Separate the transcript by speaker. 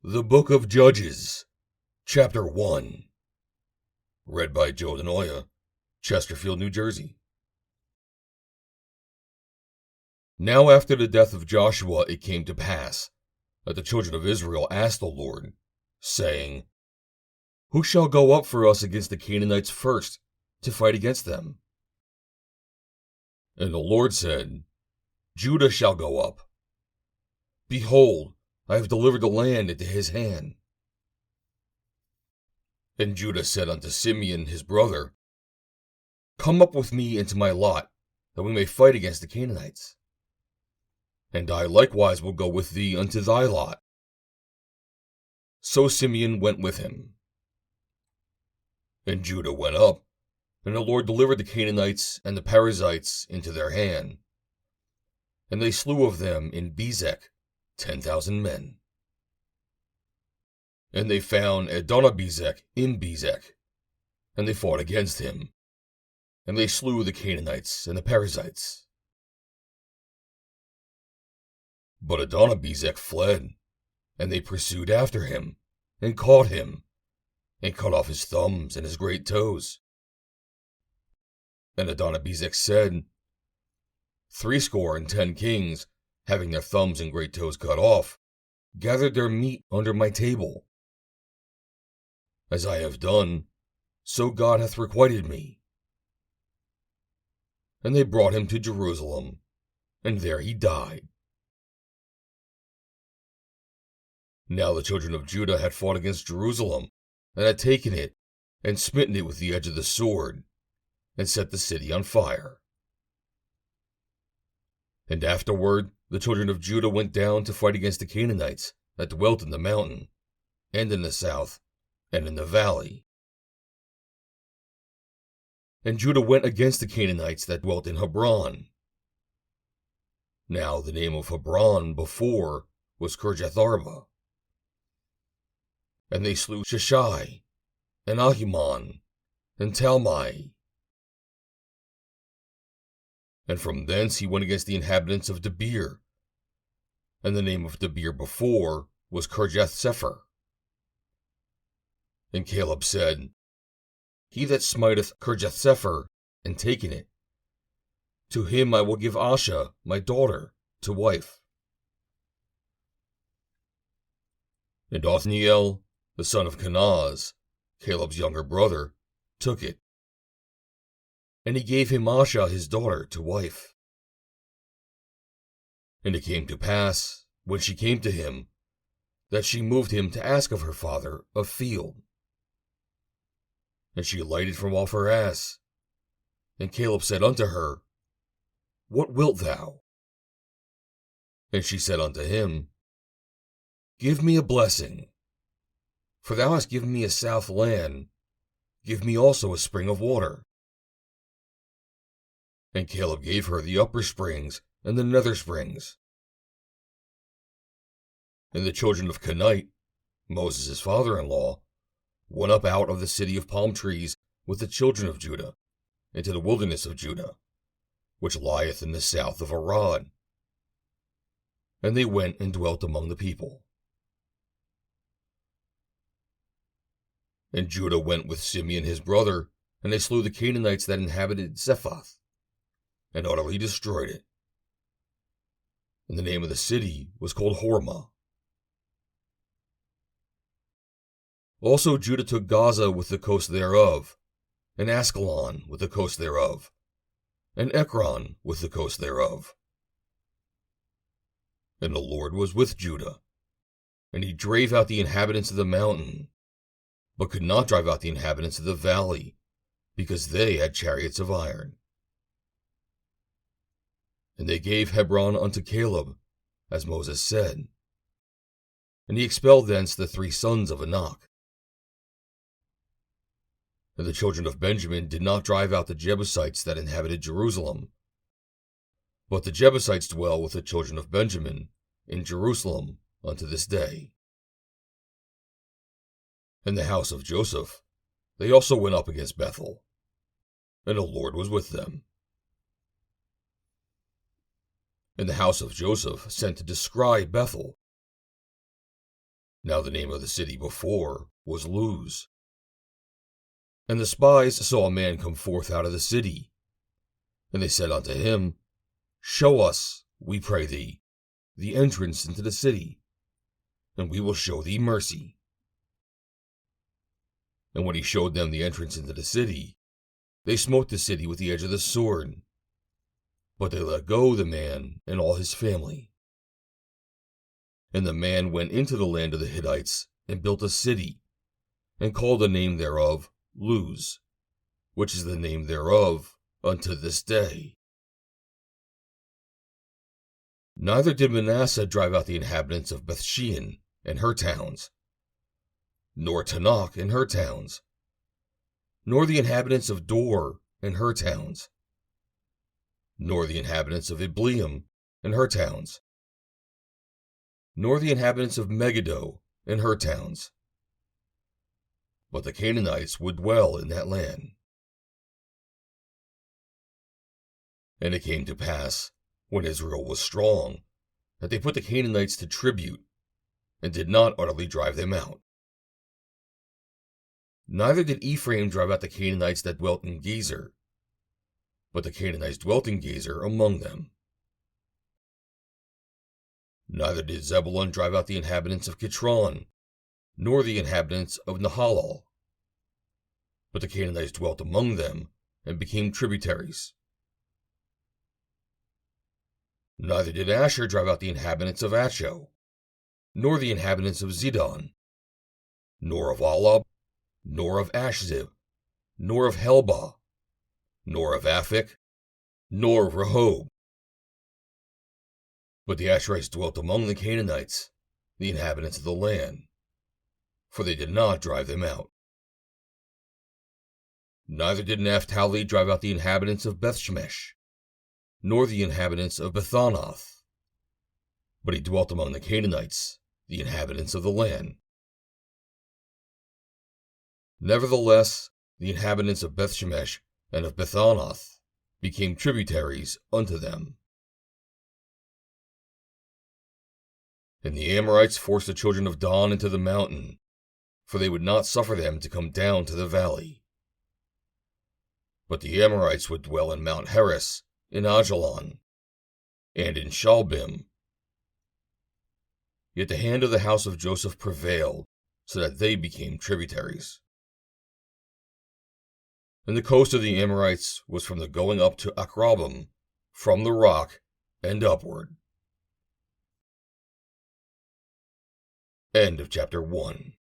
Speaker 1: The Book of Judges, Chapter 1. Read by Joe DeNoia, Chesterfield, New Jersey. Now after the death of Joshua it came to pass that the children of Israel asked the Lord, saying, Who shall go up for us against the Canaanites first, to fight against them? And the Lord said, Judah shall go up. Behold, I have delivered the land into his hand. And Judah said unto Simeon his brother, Come up with me into my lot, that we may fight against the Canaanites. And I likewise will go with thee unto thy lot. So Simeon went with him. And Judah went up, and the Lord delivered the Canaanites and the Perizzites into their hand. And they slew of them in Bezek 10,000 men. And they found Adonibezek in Bezek, and they fought against him, and they slew the Canaanites and the Perizzites. But Adonibezek fled, and they pursued after him, and caught him, and cut off his thumbs and his great toes. And Adonibezek said, 70 kings, having their thumbs and great toes cut off, gathered their meat under my table. As I have done, so God hath requited me. And they brought him to Jerusalem, and there he died. Now the children of Judah had fought against Jerusalem, and had taken it, and smitten it with the edge of the sword, and set the city on fire. And afterward the children of Judah went down to fight against the Canaanites that dwelt in the mountain, and in the south, and in the valley. And Judah went against the Canaanites that dwelt in Hebron. Now the name of Hebron before was Kirjatharba. And they slew Sheshai, and Ahiman, and Talmai. And from thence he went against the inhabitants of Debir, and the name of Debir before was Kirjath-sepher. And Caleb said, He that smiteth Kirjath-sepher, and taken it, to him I will give Asha, my daughter, to wife. And Othniel, the son of Kenaz, Caleb's younger brother, took it. And he gave him Asha his daughter to wife. And it came to pass, when she came to him, that she moved him to ask of her father a field. And she alighted from off her ass. And Caleb said unto her, What wilt thou? And she said unto him, Give me a blessing. For thou hast given me a south land, give me also a spring of water. And Caleb gave her the upper springs and the nether springs. And the children of Canaanite, Moses' father-in-law, went up out of the city of palm trees with the children of Judah into the wilderness of Judah, which lieth in the south of Arad. And they went and dwelt among the people. And Judah went with Simeon his brother, and they slew the Canaanites that inhabited Zephath, and utterly destroyed it. And the name of the city was called Hormah. Also Judah took Gaza with the coast thereof, and Askelon with the coast thereof, and Ekron with the coast thereof. And the Lord was with Judah, and he drave out the inhabitants of the mountain, but could not drive out the inhabitants of the valley, because they had chariots of iron. And they gave Hebron unto Caleb, as Moses said. And he expelled thence the 3 sons of Anak. And the children of Benjamin did not drive out the Jebusites that inhabited Jerusalem, but the Jebusites dwell with the children of Benjamin in Jerusalem unto this day. In the house of Joseph, they also went up against Bethel, and the Lord was with them. And the house of Joseph sent to descry Bethel, Now the name of the city before was Luz. And the spies saw a man come forth out of the city. And they said unto him, Show us, we pray thee, the entrance into the city, and we will show thee mercy. And when he showed them the entrance into the city, they smote the city with the edge of the sword. But they let go the man and all his family. And the man went into the land of the Hittites and built a city, and called the name thereof Luz, which is the name thereof unto this day. Neither did Manasseh drive out the inhabitants of Bethshean and her towns, nor Tanakh and her towns, nor the inhabitants of Dor and her towns, nor the inhabitants of Ibleam and her towns, nor the inhabitants of Megiddo and her towns. But the Canaanites would dwell in that land. And it came to pass, when Israel was strong, that they put the Canaanites to tribute, and did not utterly drive them out. Neither did Ephraim drive out the Canaanites that dwelt in Gezer, but the Canaanites dwelt in Gezer among them. Neither did Zebulun drive out the inhabitants of Kitron, nor the inhabitants of Nahalal, but the Canaanites dwelt among them, and became tributaries. Neither did Asher drive out the inhabitants of Asho, nor the inhabitants of Zidon, nor of Alab, nor of Ashzib, nor of Helbah, nor of Aphik, nor of Rehob. But the Asherites dwelt among the Canaanites, the inhabitants of the land, for they did not drive them out. Neither did Naphtali drive out the inhabitants of Bethshemesh, nor the inhabitants of Bethanath, but he dwelt among the Canaanites, the inhabitants of the land. Nevertheless, the inhabitants of Bethshemesh and of Bethanath became tributaries unto them. And the Amorites forced the children of Dan into the mountain, for they would not suffer them to come down to the valley. But the Amorites would dwell in Mount Heres, in Ajalon, and in Shalbim. Yet the hand of the house of Joseph prevailed, so that they became tributaries. And the coast of the Amorites was from the going up to Akrabim, from the rock, and upward. End of chapter 1.